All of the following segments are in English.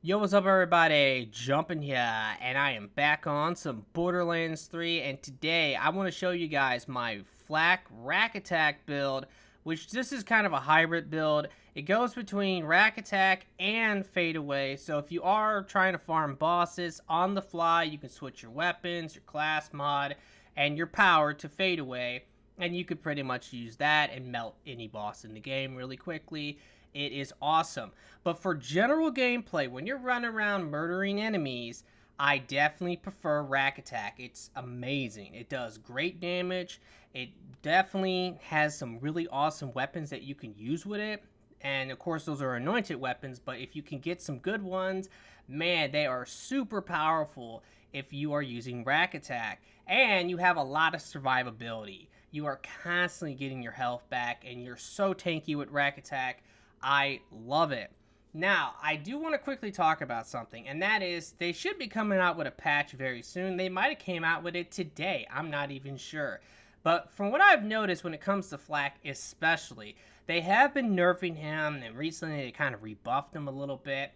Yo, what's up everybody? Jumping here, and I am back on some Borderlands 3, and today I want to show you guys my Fl4k Rakk Attack build, which this is kind of a hybrid build. It goes between Rakk Attack and Fadeaway, so if you are trying to farm bosses on the fly, you can switch your weapons, your class mod, and your power to Fadeaway, and you could pretty much use that and melt any boss in the game really quickly. It is awesome. But for general gameplay, when you're running around murdering enemies, I definitely prefer Rakk Attack. It's amazing. It does great damage. It definitely has some really awesome weapons that you can use with it. And of course, those are anointed weapons, but if you can get some good ones, man, they are super powerful if you are using Rakk Attack. And you have a lot of survivability. You are constantly getting your health back, and you're so tanky with Rakk Attack. I love it. Now, I do want to quickly talk about something, and that is they should be coming out with a patch very soon. They might have came out with it today. I'm not even sure. But from what I've noticed when it comes to Fl4k especially, they have been nerfing him, and recently they kind of rebuffed him a little bit.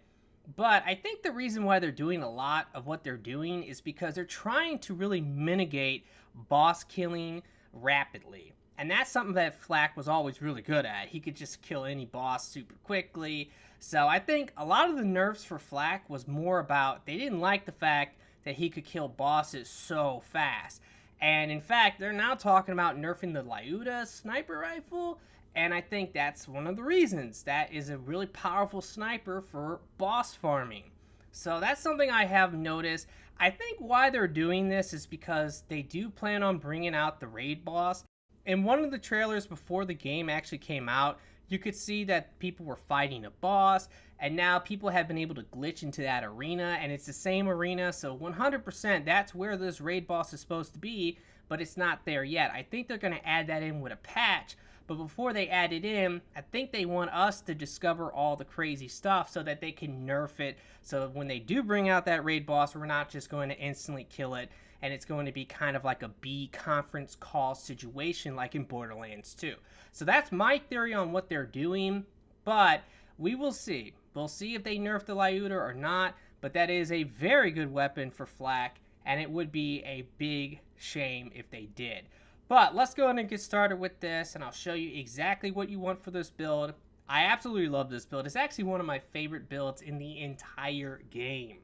But I think the reason why they're doing a lot of what they're doing is because they're trying to really mitigate boss killing rapidly. And that's something that Fl4k was always really good at. He could just kill any boss super quickly. So I think a lot of the nerfs for Fl4k was more about they didn't like the fact that he could kill bosses so fast. And in fact, they're now talking about nerfing the Lyuda sniper rifle. And I think that's one of the reasons. That is a really powerful sniper for boss farming. So that's something I have noticed. I think why they're doing this is because they do plan on bringing out the raid boss. In one of the trailers before the game actually came out, you could see that people were fighting a boss, and now people have been able to glitch into that arena, and it's the same arena, so 100% that's where this raid boss is supposed to be, but it's not there yet. I think they're going to add that in with a patch, but before they add it in, I think they want us to discover all the crazy stuff so that they can nerf it, so when they do bring out that raid boss, we're not just going to instantly kill it, and it's going to be kind of like a B conference call situation like in Borderlands 2. So that's my theory on what they're doing, but we will see. We'll see if they nerf the Lyuda or not, but that is a very good weapon for Fl4k, and it would be a big shame if they did. But let's go ahead and get started with this, and I'll show you exactly what you want for this build. I absolutely love this build. It's actually one of my favorite builds in the entire game.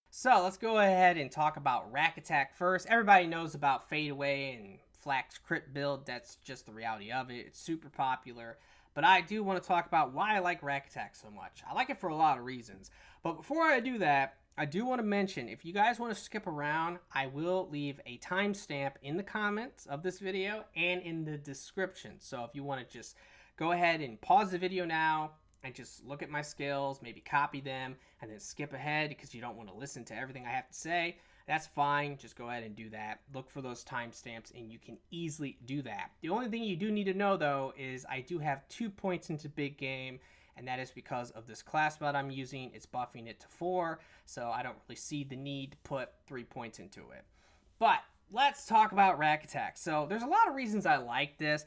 So let's go ahead and talk about Rakk Attack first. Everybody knows about Fadeaway and Fl4k's crit build. That's just the reality of it. It's super popular. But I do want to talk about why I like Rakk Attack so much. I like it for a lot of reasons. But before I do that, I do want to mention, if you guys want to skip around, I will leave a timestamp in the comments of this video and in the description. So if you want to just go ahead and pause the video now, and just look at my skills, maybe copy them, and then skip ahead because you don't want to listen to everything I have to say, that's fine. Just go ahead and do that. Look for those timestamps, and you can easily do that. The only thing you do need to know, though, is I do have 2 points into big game, and that is because of this class mod I'm using. It's buffing it to 4, so I don't really see the need to put 3 points into it. But let's talk about Rakk Attack. So there's a lot of reasons I like this.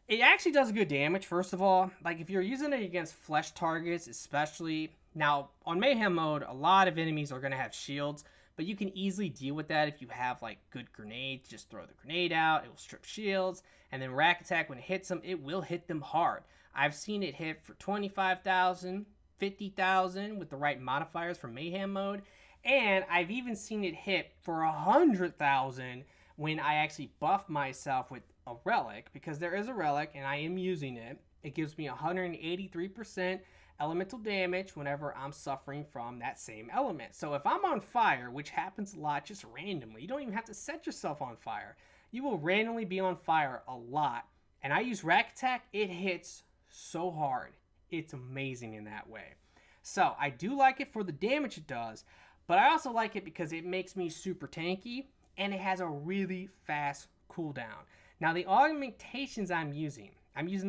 It actually does good damage, first of all. Like, if you're using it against flesh targets, especially. Now, on Mayhem mode, a lot of enemies are going to have shields, but you can easily deal with that if you have, like, good grenades. Just throw the grenade out, it will strip shields, and then Rakk Attack, when it hits them, it will hit them hard. I've seen it hit for 25,000, 50,000 with the right modifiers for Mayhem mode, and I've even seen it hit for 100,000 when I actually buff myself with a relic, because there is a relic and I am using it. It gives me 183% elemental damage whenever I'm suffering from that same element. So if I'm on fire, which happens a lot just randomly, you don't even have to set yourself on fire. You will randomly be on fire a lot. And I use Rakk Attack, it hits so hard. It's amazing in that way. So I do like it for the damage it does, but I also like it because it makes me super tanky and it has a really fast cooldown. Now, the augmentations I'm using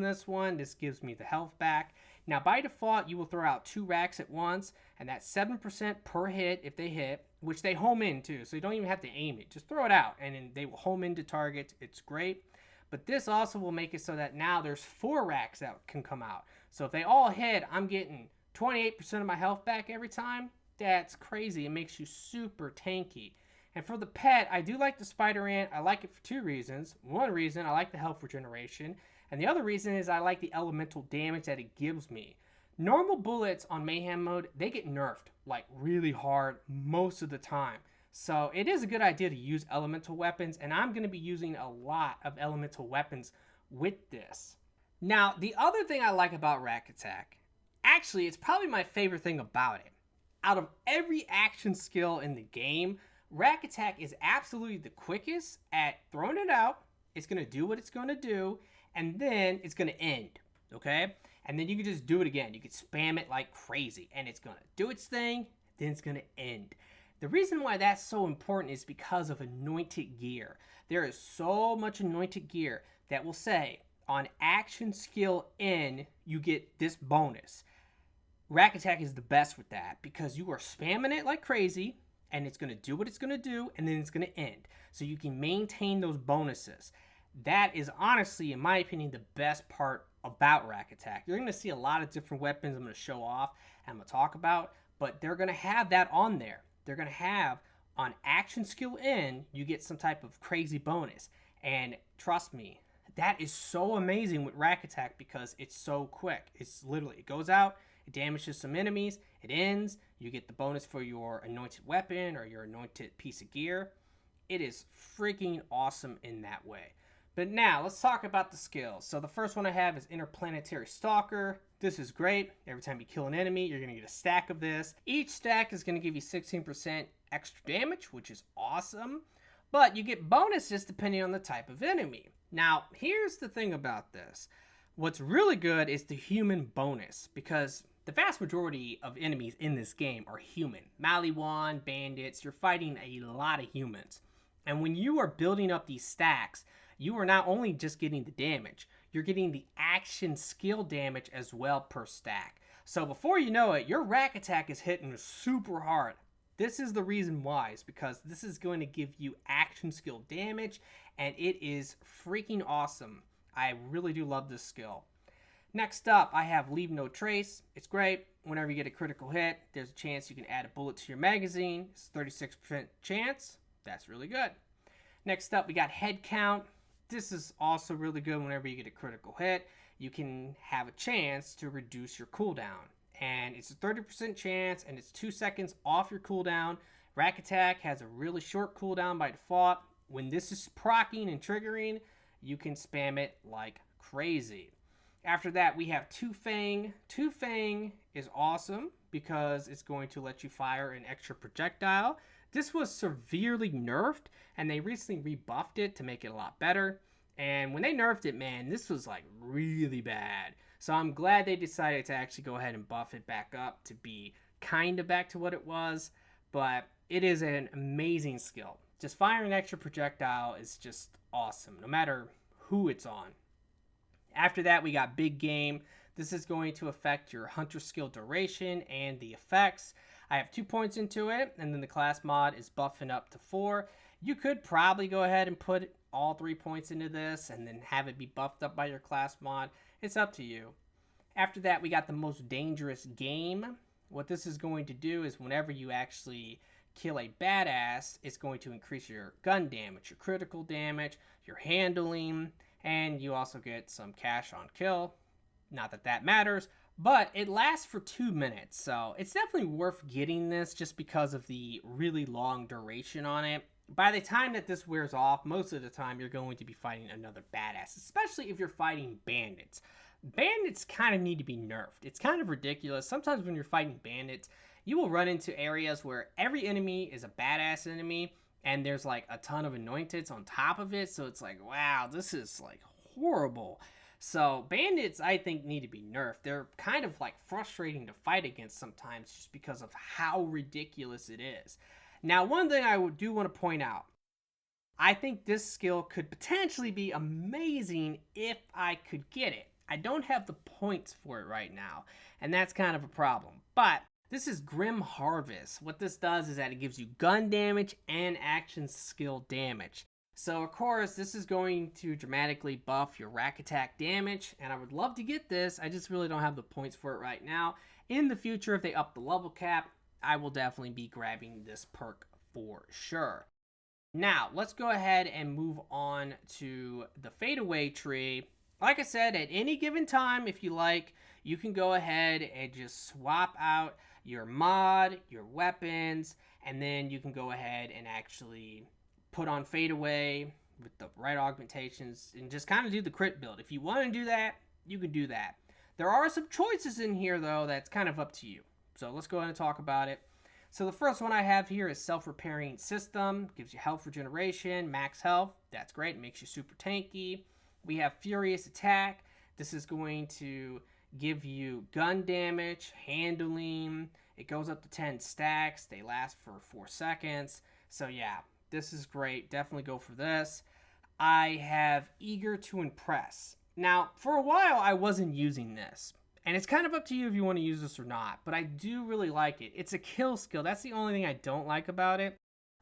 this one. This gives me the health back. Now, by default, you will throw out 2 racks at once, and that's 7% per hit if they hit, which they home in too, so you don't even have to aim it. Just throw it out, and then they will home into targets. It's great. But this also will make it so that now there's 4 racks that can come out. So if they all hit, I'm getting 28% of my health back every time. that's crazy. It makes you super tanky. And for the pet, I do like the spider ant. I like it for two reasons. One reason, I like the health regeneration. And the other reason is I like the elemental damage that it gives me. Normal bullets on Mayhem mode, they get nerfed like really hard most of the time. So it is a good idea to use elemental weapons, and I'm going to be using a lot of elemental weapons with this. Now, the other thing I like about Rakk Attack, actually, it's probably my favorite thing about it. Out of every action skill in the game, Rakk Attack is absolutely the quickest at throwing it out. It's going to do what it's going to do, and then it's going to end, okay? And then you can just do it again. You can spam it like crazy, and it's going to do its thing, then it's going to end. The reason why that's so important is because of anointed gear. There is so much anointed gear that will say, on action skill N, you get this bonus. Rakk Attack is the best with that because you are spamming it like crazy, and it's going to do what it's going to do, and then it's going to end. So you can maintain those bonuses. That is honestly, in my opinion, the best part about Rakk Attack. You're going to see a lot of different weapons I'm going to show off and I'm going to talk about, but they're going to have that on there. They're going to have, on action skill N, you get some type of crazy bonus. And trust me, that is so amazing with Rakk Attack because it's so quick. It's literally, it goes out, it damages some enemies, it ends, you get the bonus for your anointed weapon or your anointed piece of gear. It is freaking awesome in that way. But now, let's talk about the skills. So the first one I have is Interplanetary Stalker. This is great. Every time you kill an enemy, you're going to get a stack of this. Each stack is going to give you 16% extra damage, which is awesome. But you get bonuses depending on the type of enemy. Now, here's the thing about this. What's really good is the human bonus, because the vast majority of enemies in this game are human. Maliwan, bandits, you're fighting a lot of humans. And when you are building up these stacks, you are not only just getting the damage, you're getting the action skill damage as well per stack. So before you know it, your Rakk Attack is hitting super hard. This is the reason why, is because this is going to give you action skill damage, and it is freaking awesome. I really do love this skill. Next up, I have Leave No Trace. It's great. Whenever you get a critical hit, there's a chance you can add a bullet to your magazine. It's 36% chance. That's really good. Next up, we got Head Count. This is also really good. Whenever you get a critical hit, you can have a chance to reduce your cooldown. And it's a 30% chance, and it's 2 seconds off your cooldown. Rakk Attack has a really short cooldown by default. When this is proccing and triggering, you can spam it like crazy. After that, we have Two Fang. Two Fang is awesome because it's going to let you fire an extra projectile. This was severely nerfed, and they recently rebuffed it to make it a lot better. And when they nerfed it, man, this was like really bad. So I'm glad they decided to actually go ahead and buff it back up to be kind of back to what it was. But it is an amazing skill. Just firing an extra projectile is just awesome, no matter who it's on. After that, we got Big Game. This is going to affect your hunter skill duration and the effects. I have 2 points into it, and then the class mod is buffing up to 4. You could probably go ahead and put all 3 points into this and then have it be buffed up by your class mod. It's up to you. After that, we got the Most Dangerous Game. What this is going to do is whenever you actually kill a badass, it's going to increase your gun damage, your critical damage, your handling, and you also get some cash on kill. Not that that matters, but it lasts for 2 minutes, so it's definitely worth getting this just because of the really long duration on it. By the time that this wears off, most of the time you're going to be fighting another badass, especially if you're fighting bandits. Bandits kind of need to be nerfed. It's kind of ridiculous. Sometimes when you're fighting bandits, you will run into areas where every enemy is a badass enemy, and there's like a ton of anointeds on top of it, so it's like, wow, this is like horrible. So bandits, I think, need to be nerfed. They're kind of like frustrating to fight against sometimes just because of how ridiculous it is. Now, one thing I do want to point out, I think this skill could potentially be amazing if I could get it. I don't have the points for it right now, and that's kind of a problem. But this is Grim Harvest. What this does is that it gives you gun damage and action skill damage. So, of course, this is going to dramatically buff your Rakk Attack damage, and I would love to get this. I just really don't have the points for it right now. In the future, if they up the level cap, I will definitely be grabbing this perk for sure. Now, let's go ahead and move on to the Fadeaway tree. Like I said, at any given time, if you like, you can go ahead and just swap out your mod, your weapons, and then you can go ahead and actually put on Fadeaway with the right augmentations and just kind of do the crit build. If you want to do that, you can do that. There are some choices in here, though, that's kind of up to you. So let's go ahead and talk about it. So the first one I have here is self-repairing system. Gives you health regeneration, max health. That's great. It makes you super tanky. We have furious attack. This is going to give you gun damage, handling. It goes up to 10 stacks. They last for 4 seconds. So yeah, this is great. Definitely go for this. I have eager to impress. Now, for a while, I wasn't using this. And it's kind of up to you if you want to use this or not. But I do really like it. It's a kill skill. That's the only thing I don't like about it.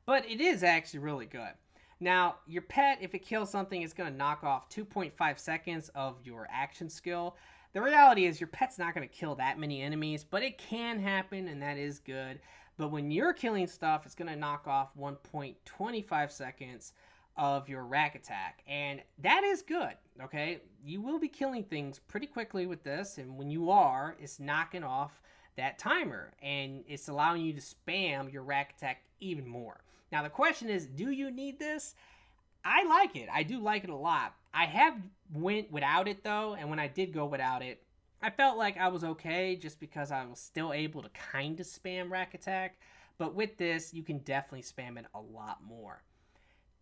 But it is actually really good. Now, your pet, if it kills something, it's going to knock off 2.5 seconds of your action skill. The reality is your pet's not going to kill that many enemies. But it can happen, and that is good. But when you're killing stuff, it's going to knock off 1.25 seconds of your Rakk Attack, and that is good. Okay, you will be killing things pretty quickly with this, and when you are, it's knocking off that timer, and it's allowing you to spam your Rakk Attack even more. Now the question is, do you need this? I like it. I do like it a lot. I have went without it though, and when I did go without it, I felt like I was okay just because I was still able to kind of spam Rakk Attack, but with this, you can definitely spam it a lot more.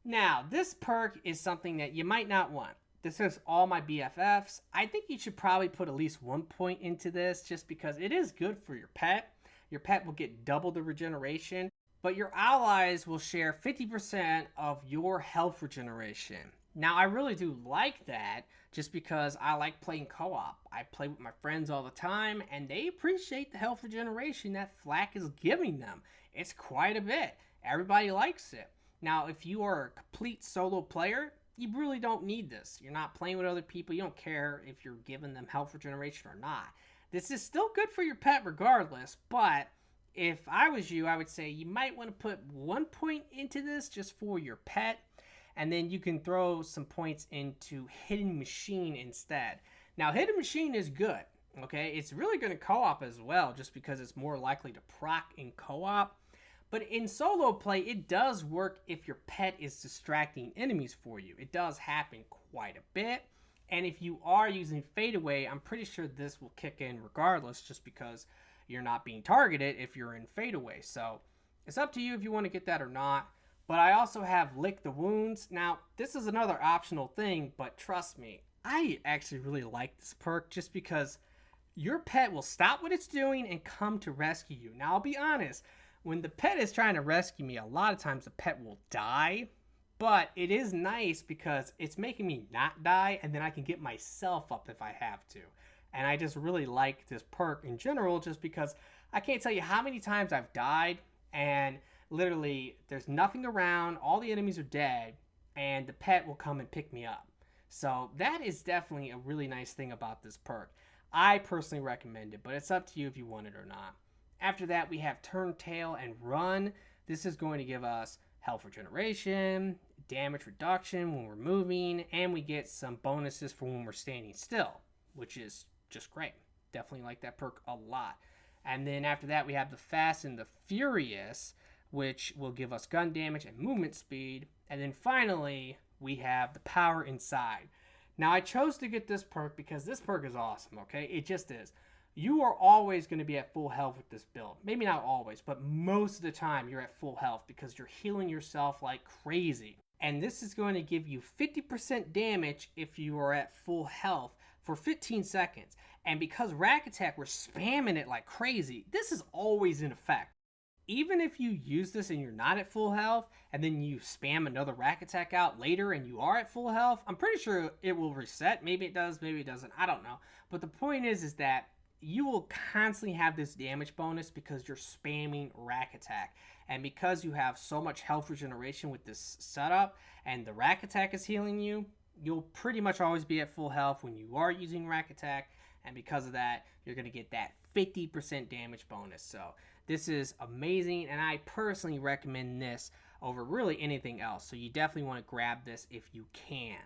Now, this perk is something that you might not want. This is all my BFFs. I think you should probably put at least 1 point into this just because it is good for your pet. Your pet will get double the regeneration, but your allies will share 50% of your health regeneration. Now, I really do like that just because I like playing co-op. I play with my friends all the time, and they appreciate the health regeneration that Fl4k is giving them. It's quite a bit. Everybody likes it. Now, if you are a complete solo player, you really don't need this. You're not playing with other people. You don't care if you're giving them health regeneration or not. This is still good for your pet regardless, but if I was you, I would say you might want to put 1 point into this just for your pet, and then you can throw some points into Hidden Machine instead. Now, Hidden Machine is good, okay? It's really good in co-op as well, just because it's more likely to proc in co-op. But in solo play, it does work if your pet is distracting enemies for you. It does happen quite a bit. And if you are using Fadeaway, I'm pretty sure this will kick in regardless, just because you're not being targeted if you're in Fadeaway. So it's up to you if you want to get that or not. But I also have Lick the Wounds. Now, this is another optional thing, but trust me, I actually really like this perk just because your pet will stop what it's doing and come to rescue you. Now, I'll be honest. When the pet is trying to rescue me, a lot of times the pet will die, but it is nice because it's making me not die, and then I can get myself up if I have to. And I just really like this perk in general just because I can't tell you how many times I've died, and literally there's nothing around, all the enemies are dead, and the pet will come and pick me up. So that is definitely a really nice thing about this perk. I personally recommend it, but it's up to you if you want it or not. After that, we have Turn Tail and Run. This is going to give us health regeneration, damage reduction when we're moving, and we get some bonuses for when we're standing still, which is just great. Definitely like that perk a lot. And then after that, we have the Fast and the Furious, which will give us gun damage and movement speed. And then finally, we have the Power Inside. Now, I chose to get this perk because this perk is awesome, okay? It just is. You are always going to be at full health with this build. Maybe not always, but most of the time you're at full health because you're healing yourself like crazy. And this is going to give you 50% damage if you are at full health for 15 seconds. And because Rakk Attack, we're spamming it like crazy, this is always in effect. Even if you use this and you're not at full health, and then you spam another Rakk Attack out later and you are at full health, I'm pretty sure it will reset. Maybe it does, maybe it doesn't. I don't know. But the point is that you will constantly have this damage bonus because you're spamming Rakk Attack. And because you have so much health regeneration with this setup, and the Rakk Attack is healing you, you'll pretty much always be at full health when you are using Rakk Attack. And because of that, you're going to get that 50% damage bonus. So This is amazing, and I personally recommend this over really anything else. So you definitely want to grab this if you can.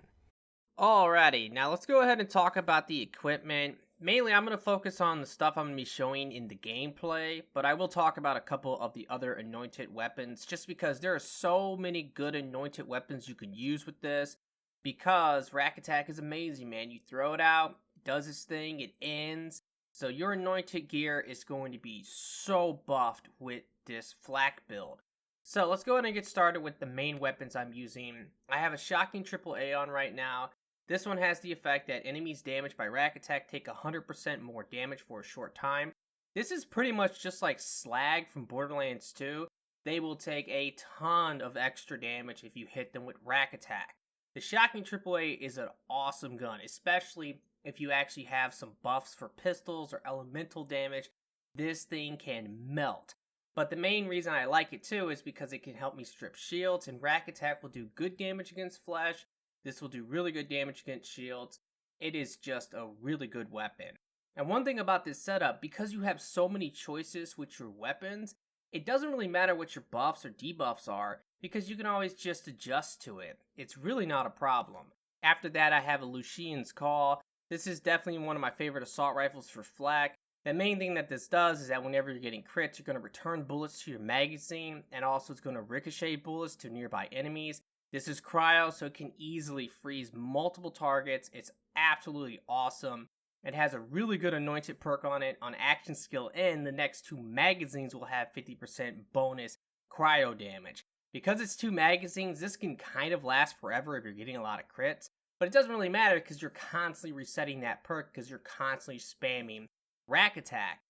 Alrighty, now let's go ahead and talk about the equipment. Mainly, I'm going to focus on the stuff I'm going to be showing in the gameplay, but I will talk about a couple of the other anointed weapons, just because there are so many good anointed weapons you can use with this, because Rakk Attack is amazing, man. You throw it out, it does its thing, it ends, so your anointed gear is going to be so buffed with this flak build. So let's go ahead and get started with the main weapons I'm using. I have a shocking AAA on right now. This one has the effect that enemies damaged by Rakk Attack take 100% more damage for a short time. This is pretty much just like Slag from Borderlands 2. They will take a ton of extra damage if you hit them with Rakk Attack. The shocking AAA is an awesome gun, especially if you actually have some buffs for pistols or elemental damage. This thing can melt. But the main reason I like it too is because it can help me strip shields, and Rakk Attack will do good damage against flesh. This will do really good damage against shields. It is just a really good weapon. And one thing about this setup, because you have so many choices with your weapons, it doesn't really matter what your buffs or debuffs are, because you can always just adjust to it. It's really not a problem. After that, I have a Lucian's Call. This is definitely one of my favorite assault rifles for flak. The main thing that this does is that whenever you're getting crits, you're going to return bullets to your magazine, and also it's going to ricochet bullets to nearby enemies. This is cryo, so it can easily freeze multiple targets. It's absolutely awesome. It has a really good anointed perk on it. On action skill N, the next 2 magazines will have 50% bonus cryo damage. Because it's 2 magazines, this can kind of last forever if you're getting a lot of crits. But it doesn't really matter because you're constantly resetting that perk because you're constantly spamming Rakk Attack.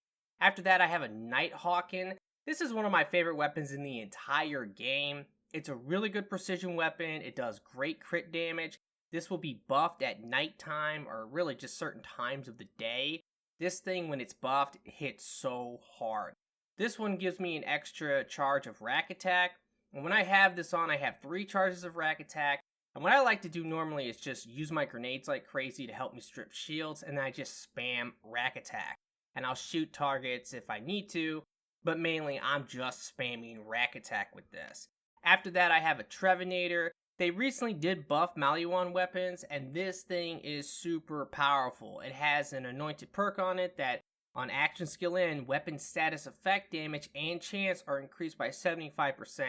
After that, I have a Nighthawkin. This is one of my favorite weapons in the entire game. It's a really good precision weapon. It does great crit damage. This will be buffed at nighttime or really just certain times of the day. This thing, when it's buffed, hits so hard. This one gives me an extra charge of Rakk Attack. And when I have this on, I have 3 charges of Rakk Attack. And what I like to do normally is just use my grenades like crazy to help me strip shields. And then I just spam Rakk Attack. And I'll shoot targets if I need to. But mainly, I'm just spamming Rakk Attack with this. After that, I have a Trevinator. They recently did buff Maliwan weapons, and this thing is super powerful. It has an anointed perk on it that, on action skill N, weapon status effect damage and chance are increased by 75%.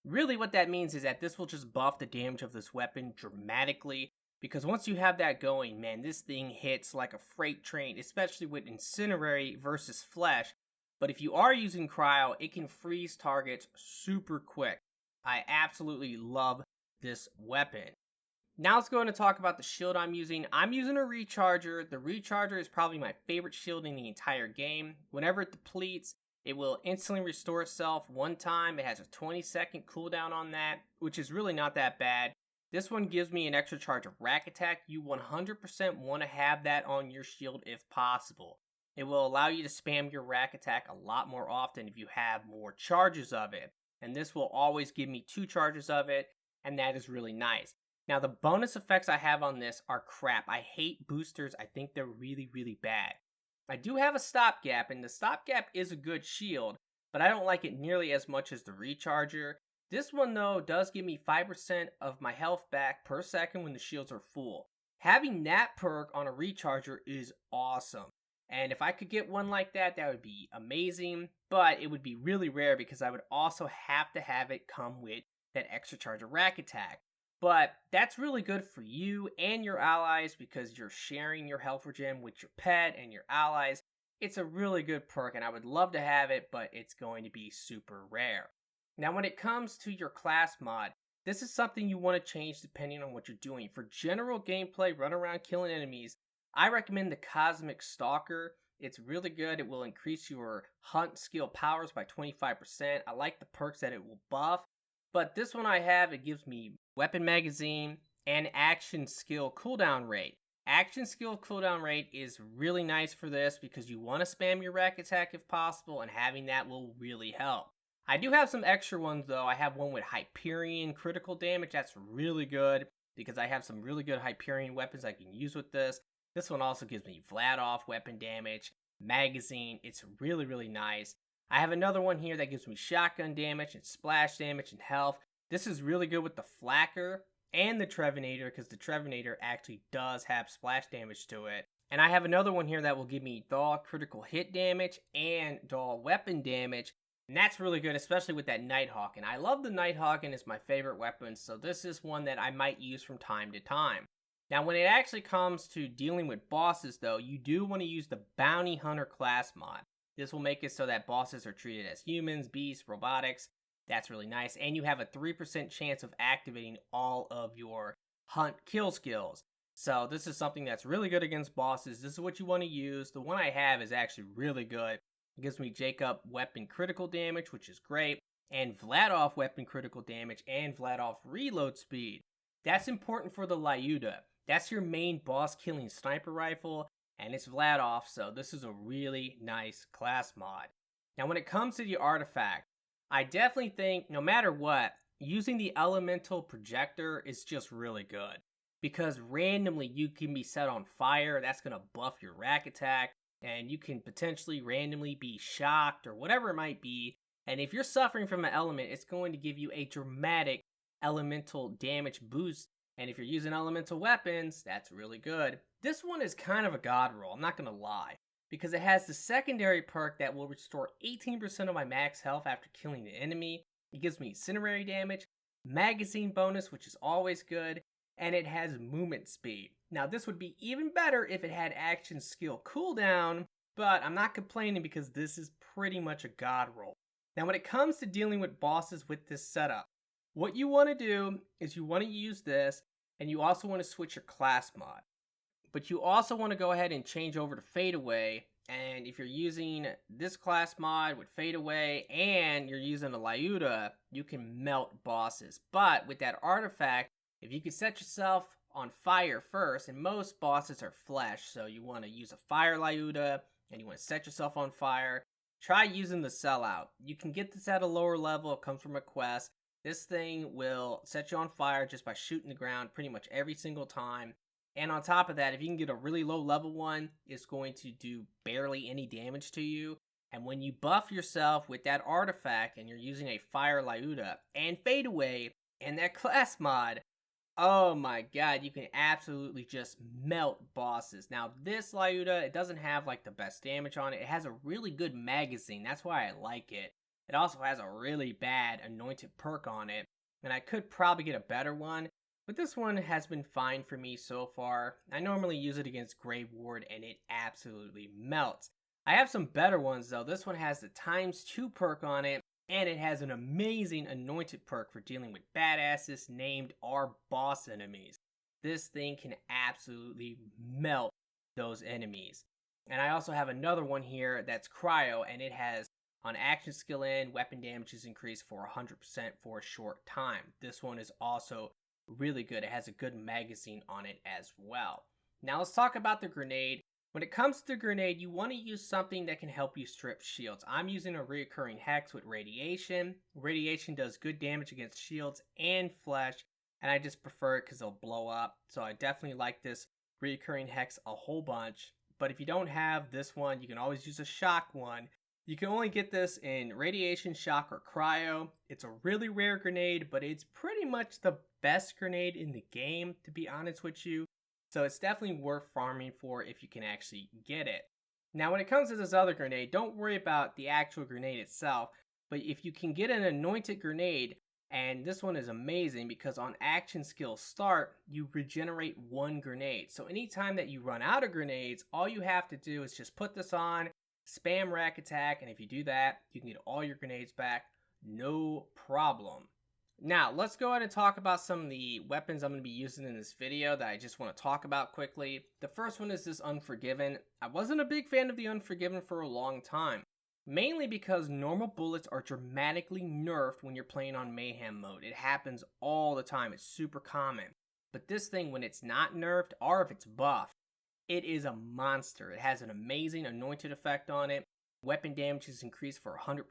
Really what that means is that this will just buff the damage of this weapon dramatically, because once you have that going, man, this thing hits like a freight train, especially with Incinerary versus Flesh. But if you are using Cryo, it can freeze targets super quick. I absolutely love this weapon. Now let's go ahead and talk about the shield I'm using. I'm using a Recharger. The Recharger is probably my favorite shield in the entire game. Whenever it depletes, it will instantly restore itself one time. It has a 20-second cooldown on that, which is really not that bad. This one gives me an extra charge of Rakk Attack. You 100% want to have that on your shield if possible. It will allow you to spam your Rakk Attack a lot more often if you have more charges of it. And this will always give me 2 charges of it, and that is really nice. Now, the bonus effects I have on this are crap. I hate boosters. I think they're really, really bad. I do have a stopgap, and the stopgap is a good shield, but I don't like it nearly as much as the Recharger. This one, though, does give me 5% of my health back per second when the shields are full. Having that perk on a Recharger is awesome. And if I could get one like that, that would be amazing. But it would be really rare because I would also have to have it come with that extra charge of Rakk Attack. But that's really good for you and your allies because you're sharing your health regen with your pet and your allies. It's a really good perk and I would love to have it, but it's going to be super rare. Now when it comes to your class mod, this is something you want to change depending on what you're doing. For general gameplay, run around killing enemies, I recommend the Cosmic Stalker. It's really good. It will increase your hunt skill powers by 25%. I like the perks that it will buff. But this one I have, it gives me weapon magazine and action skill cooldown rate. Action skill cooldown rate is really nice for this because you want to spam your Rakk Attack if possible, and having that will really help. I do have some extra ones though. I have one with Hyperion critical damage. That's really good because I have some really good Hyperion weapons I can use with this. This one also gives me Vlad off weapon damage, magazine. It's really, really nice. I have another one here that gives me shotgun damage and splash damage and health. This is really good with the Fl4k and the Trevinator because the Trevinator actually does have splash damage to it. And I have another one here that will give me dull critical hit damage and dull weapon damage. And that's really good, especially with that Nighthawk. And I love the Nighthawk and it's my favorite weapon. So this is one that I might use from time to time. Now, when it actually comes to dealing with bosses, though, you do want to use the Bounty Hunter class mod. This will make it so that bosses are treated as humans, beasts, robotics. That's really nice. And you have a 3% chance of activating all of your hunt kill skills. So this is something that's really good against bosses. This is what you want to use. The one I have is actually really good. It gives me Jacob weapon critical damage, which is great, and Vladov weapon critical damage and Vladov reload speed. That's important for the Lyuda. That's your main boss killing sniper rifle, and it's Vladov, so this is a really nice class mod. Now when it comes to the artifact, I definitely think no matter what, using the elemental projector is just really good. Because randomly you can be set on fire, that's going to buff your Rakk attack, and you can potentially randomly be shocked or whatever it might be. And if you're suffering from an element, it's going to give you a dramatic elemental damage boost. And if you're using elemental weapons, that's really good. This one is kind of a god roll, I'm not going to lie. Because it has the secondary perk that will restore 18% of my max health after killing the enemy. It gives me incendiary damage, magazine bonus, which is always good. And it has movement speed. Now this would be even better if it had action skill cooldown, but I'm not complaining because this is pretty much a god roll. Now when it comes to dealing with bosses with this setup, what you want to do is you want to use this, and you also want to switch your class mod. But you also want to go ahead and change over to Fadeaway, and if you're using this class mod with Fadeaway and you're using a Lyuda, you can melt bosses. But with that artifact, if you can set yourself on fire first, and most bosses are flesh, so you want to use a fire Lyuda, and you want to set yourself on fire, try using the sellout. You can get this at a lower level, it comes from a quest. This thing will set you on fire just by shooting the ground pretty much every single time. And on top of that, if you can get a really low level one, it's going to do barely any damage to you. And when you buff yourself with that artifact, and you're using a fire Lyuda and Fadeaway and that class mod, oh my god, you can absolutely just melt bosses. Now this Lyuda, it doesn't have like the best damage on it. It has a really good magazine, that's why I like it. It also has a really bad anointed perk on it, and I could probably get a better one, but this one has been fine for me so far. I normally use it against Grave Ward and it absolutely melts. I have some better ones though. This one has the ×2 perk on it, and it has an amazing anointed perk for dealing with badasses named our boss enemies. This thing can absolutely melt those enemies. And I also have another one here that's cryo, and it has on action skill in, weapon damage is increased for 100% for a short time. This one is also really good. It has a good magazine on it as well. Now let's talk about the grenade. When it comes to the grenade, you want to use something that can help you strip shields. I'm using a reoccurring hex with radiation. Radiation does good damage against shields and flesh, and I just prefer it because they'll blow up. So I definitely like this reoccurring hex a whole bunch. But if you don't have this one, you can always use a shock one. You can only get this in radiation, shock, or cryo. It's a really rare grenade, but it's pretty much the best grenade in the game, to be honest with you. So it's definitely worth farming for if you can actually get it. Now when it comes to this other grenade, don't worry about the actual grenade itself, but if you can get an anointed grenade, and this one is amazing because on action skill start, you regenerate 1 grenade. So anytime that you run out of grenades, all you have to do is just put this on, spam Rakk Attack, and if you do that, you can get all your grenades back, no problem. Now, let's go ahead and talk about some of the weapons I'm going to be using in this video that I just want to talk about quickly. The first one is this Unforgiven. I wasn't a big fan of the Unforgiven for a long time, mainly because normal bullets are dramatically nerfed when you're playing on Mayhem mode. It happens all the time, it's super common. But this thing, when it's not nerfed, or if it's buffed, it is a monster. It has an amazing anointed effect on it. Weapon damage is increased for 100%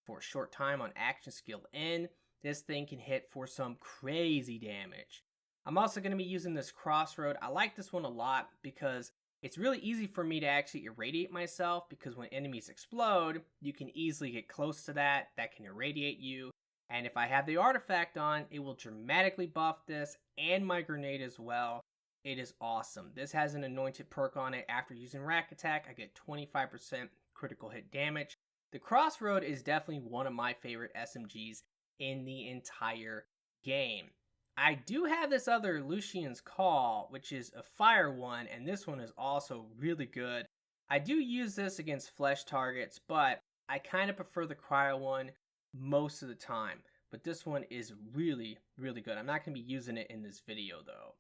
for a short time on action skill N. This thing can hit for some crazy damage. I'm also going to be using this Crossroad. I like this one a lot because It's really easy for me to actually irradiate myself because when enemies explode, you can easily get close to that can irradiate you. And if I have the artifact on, it will dramatically buff this and my grenade as well. It is awesome. This has an anointed perk on it. After using Rakk Attack, I get 25% critical hit damage. The Crossroad is definitely one of my favorite SMGs in the entire game. I do have this other Lucian's Call, which is a fire one, and this one is also really good. I do use this against flesh targets, but I kind of prefer the cryo one most of the time. But this one is really, really good. I'm not going to be using it in this video, though.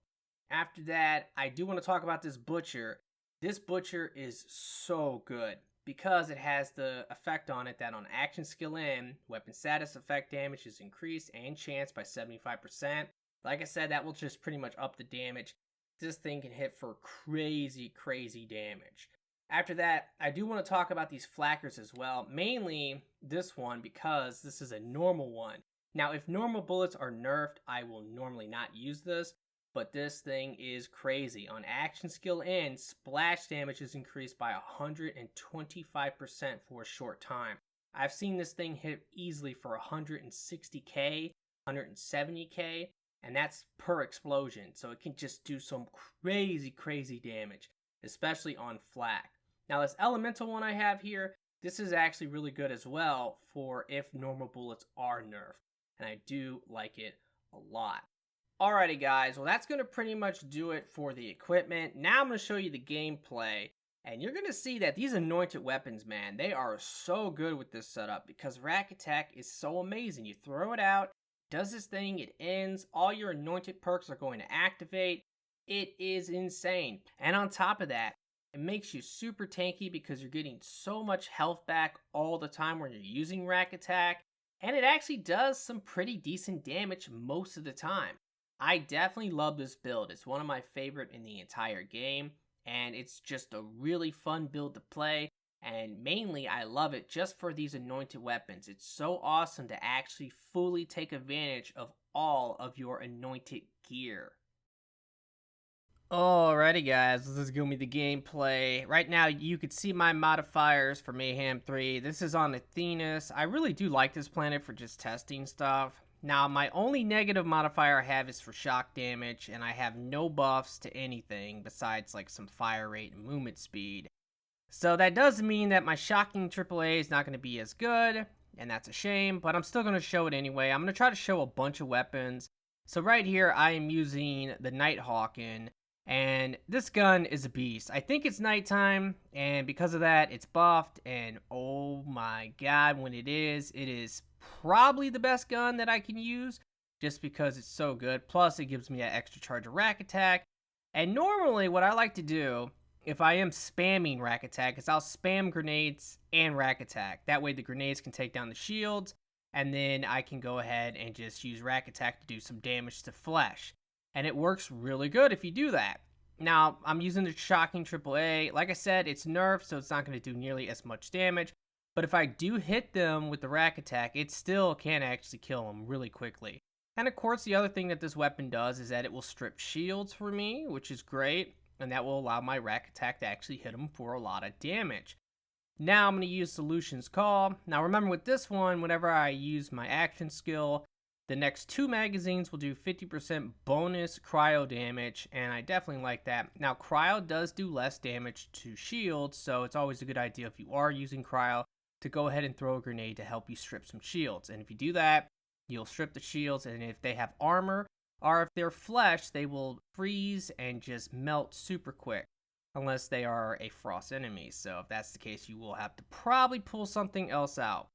After that, I do want to talk about this Butcher. This Butcher is so good because it has the effect on it that on action skill in, weapon status effect damage is increased and chance by 75%. Like I said, that will just pretty much up the damage. This thing can hit for crazy, crazy damage. After that, I do want to talk about these flackers as well. Mainly this one because this is a normal one. Now, if normal bullets are nerfed, I will normally not use this. But this thing is crazy. On action skill in, splash damage is increased by 125% for a short time. I've seen this thing hit easily for 160k, 170k. And that's per explosion, so it can just do some crazy, crazy damage, especially on flak. Now this elemental one I have here, this is actually really good as well for if normal bullets are nerfed, and I do like it a lot. Alrighty guys, well that's going to pretty much do it for the equipment. Now I'm going to show you the gameplay, and you're going to see that these anointed weapons, man, they are so good with this setup because Rakk Attack is so amazing. You throw it out, does this thing, it ends, all your anointed perks are going to activate. It is insane. And on top of that, it makes you super tanky because you're getting so much health back all the time when you're using Rakk Attack. And it actually does some pretty decent damage most of the time. I definitely love this build. It's one of my favorite in the entire game. And it's just a really fun build to play. And mainly, I love it just for these anointed weapons. It's so awesome to actually fully take advantage of all of your anointed gear. Alrighty guys, this is going to be the gameplay. Right now, you can see my modifiers for Mayhem 3. This is on Athenas. I really do like this planet for just testing stuff. Now, my only negative modifier I have is for shock damage, and I have no buffs to anything besides like some fire rate and movement speed. So that does mean that my shocking AAA is not going to be as good, and that's a shame, but I'm still going to show it anyway. I'm going to try to show a bunch of weapons. So right here, I am using the Nighthawken, and this gun is a beast. I think it's nighttime, and because of that, it's buffed, and oh my god, when it is probably the best gun that I can use, just because it's so good. Plus, it gives me that extra charge of Rakk Attack, and normally what I like to do, if I am spamming Rakk Attack, is I'll spam grenades and Rakk Attack. That way the grenades can take down the shields, and then I can go ahead and just use Rakk Attack to do some damage to flesh. And it works really good if you do that. Now, I'm using the shocking AAA. Like I said, it's nerfed, so it's not going to do nearly as much damage. But if I do hit them with the Rakk Attack, it still can actually kill them really quickly. And of course, the other thing that this weapon does is that it will strip shields for me, which is great. And that will allow my Rakk Attack to actually hit them for a lot of damage. Now I'm going to use Solution's Call. Now remember with this one, whenever I use my action skill, the next 2 magazines will do 50% bonus cryo damage, and I definitely like that. Now cryo does do less damage to shields, so it's always a good idea if you are using cryo to go ahead and throw a grenade to help you strip some shields. And if you do that, you'll strip the shields, and if they have armor, or if they're flesh, they will freeze and just melt super quick, unless they are a frost enemy. So if that's the case, you will have to probably pull something else out.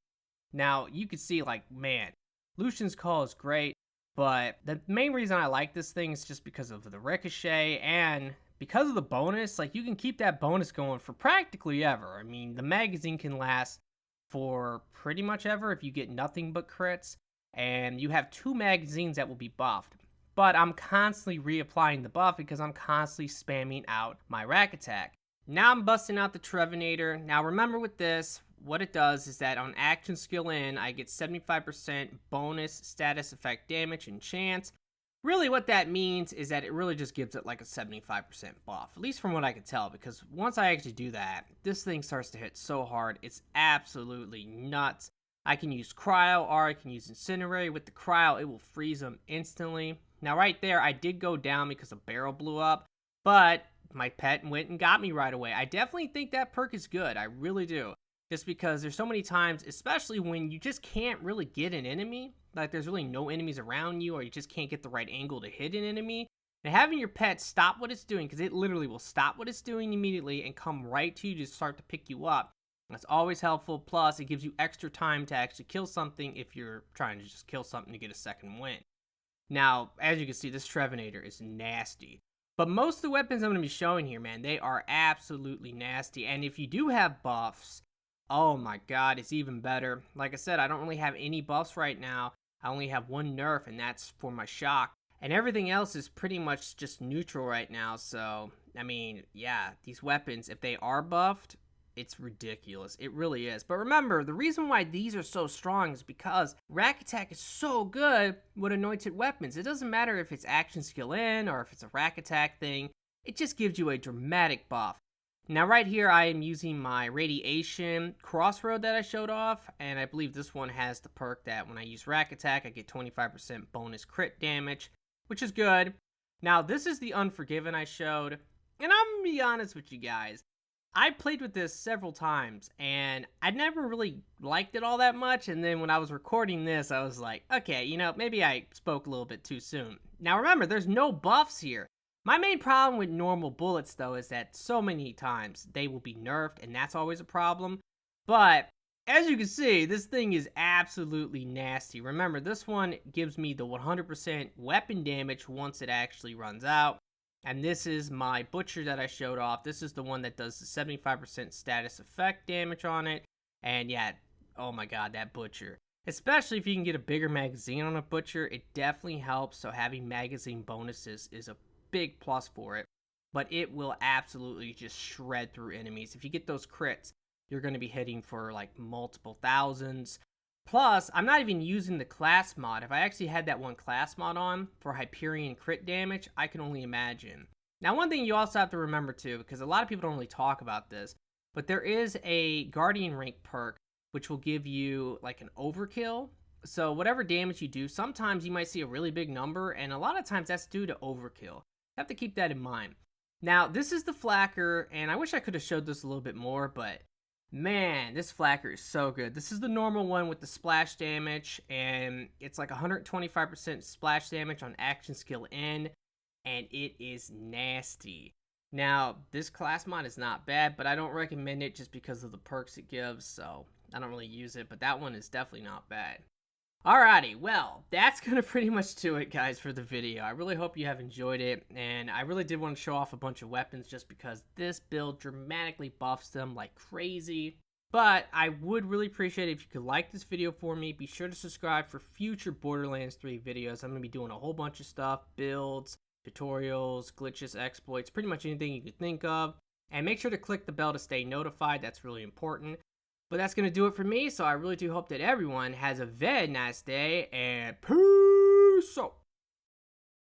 Now, you can see, like, man, Lucian's Call is great, but the main reason I like this thing is just because of the ricochet, and because of the bonus. Like, you can keep that bonus going for practically ever. I mean, the magazine can last for pretty much ever if you get nothing but crits, and you have 2 magazines that will be buffed. But I'm constantly reapplying the buff because I'm constantly spamming out my Rakk Attack. Now I'm busting out the Trevinator. Now remember with this, what it does is that on action skill in, I get 75% bonus status effect damage and chance. Really what that means is that it really just gives it like a 75% buff, at least from what I could tell, because once I actually do that, this thing starts to hit so hard, it's absolutely nuts. I can use cryo or I can use incinerate. With the cryo, it will freeze them instantly. Now right there, I did go down because a barrel blew up, but my pet went and got me right away. I definitely think that perk is good, I really do. Just because there's so many times, especially when you just can't really get an enemy, like there's really no enemies around you, or you just can't get the right angle to hit an enemy. And having your pet stop what it's doing, because it literally will stop what it's doing immediately and come right to you to start to pick you up. That's always helpful. Plus, it gives you extra time to actually kill something if you're trying to just kill something to get a second win. Now, as you can see, this Trevenator is nasty. But most of the weapons I'm going to be showing here, man, they are absolutely nasty. And if you do have buffs, oh my god, it's even better. Like I said, I don't really have any buffs right now. I only have one nerf, and that's for my shock. And everything else is pretty much just neutral right now. So, I mean, yeah, these weapons, if they are buffed, it's ridiculous. It really is. But remember, the reason why these are so strong is because Rakk Attack is so good with anointed weapons. It doesn't matter if it's action skill in or if it's a Rakk Attack thing. It just gives you a dramatic buff. Now right here I am using my radiation crossroad that I showed off, and I believe this one has the perk that when I use Rakk Attack I get 25% bonus crit damage, which is good. Now this is the Unforgiven I showed, and I'm gonna be honest with you guys, I played with this several times and I never really liked it all that much, and then when I was recording this I was like, okay, you know, maybe I spoke a little bit too soon. Now remember, there's no buffs here. My main problem with normal bullets, though, is that so many times they will be nerfed, and that's always a problem. But, as you can see, this thing is absolutely nasty. Remember, this one gives me the 100% weapon damage once it actually runs out. And this is my Butcher that I showed off. This is the one that does the 75% status effect damage on it. And yeah, oh my god, that Butcher. Especially if you can get a bigger magazine on a Butcher, it definitely helps. So having magazine bonuses is a big plus for it, but it will absolutely just shred through enemies. If you get those crits, you're going to be hitting for like multiple thousands. Plus, I'm not even using the class mod. If I actually had that one class mod on for Hyperion crit damage, I can only imagine. Now, one thing you also have to remember too, because a lot of people don't really talk about this, but there is a Guardian rank perk which will give you like an overkill. So whatever damage you do, sometimes you might see a really big number, and a lot of times that's due to overkill. You have to keep that in mind. Now, this is the Fl4k, and I wish I could have showed this a little bit more, but man, this Fl4k is so good. This is the normal one with the splash damage, and it's like 125% splash damage on action skill in, and it is nasty. Now, this class mod is not bad, but I don't recommend it just because of the perks it gives, so I don't really use it, but that one is definitely not bad. Alrighty, well, that's going to pretty much do it, guys, for the video. I really hope you have enjoyed it, and I really did want to show off a bunch of weapons just because this build dramatically buffs them like crazy. But I would really appreciate it if you could like this video for me. Be sure to subscribe for future Borderlands 3 videos. I'm going to be doing a whole bunch of stuff, builds, tutorials, glitches, exploits, pretty much anything you could think of. And make sure to click the bell to stay notified. That's really important. But that's going to do it for me, so I really do hope that everyone has a very nice day, and peace out.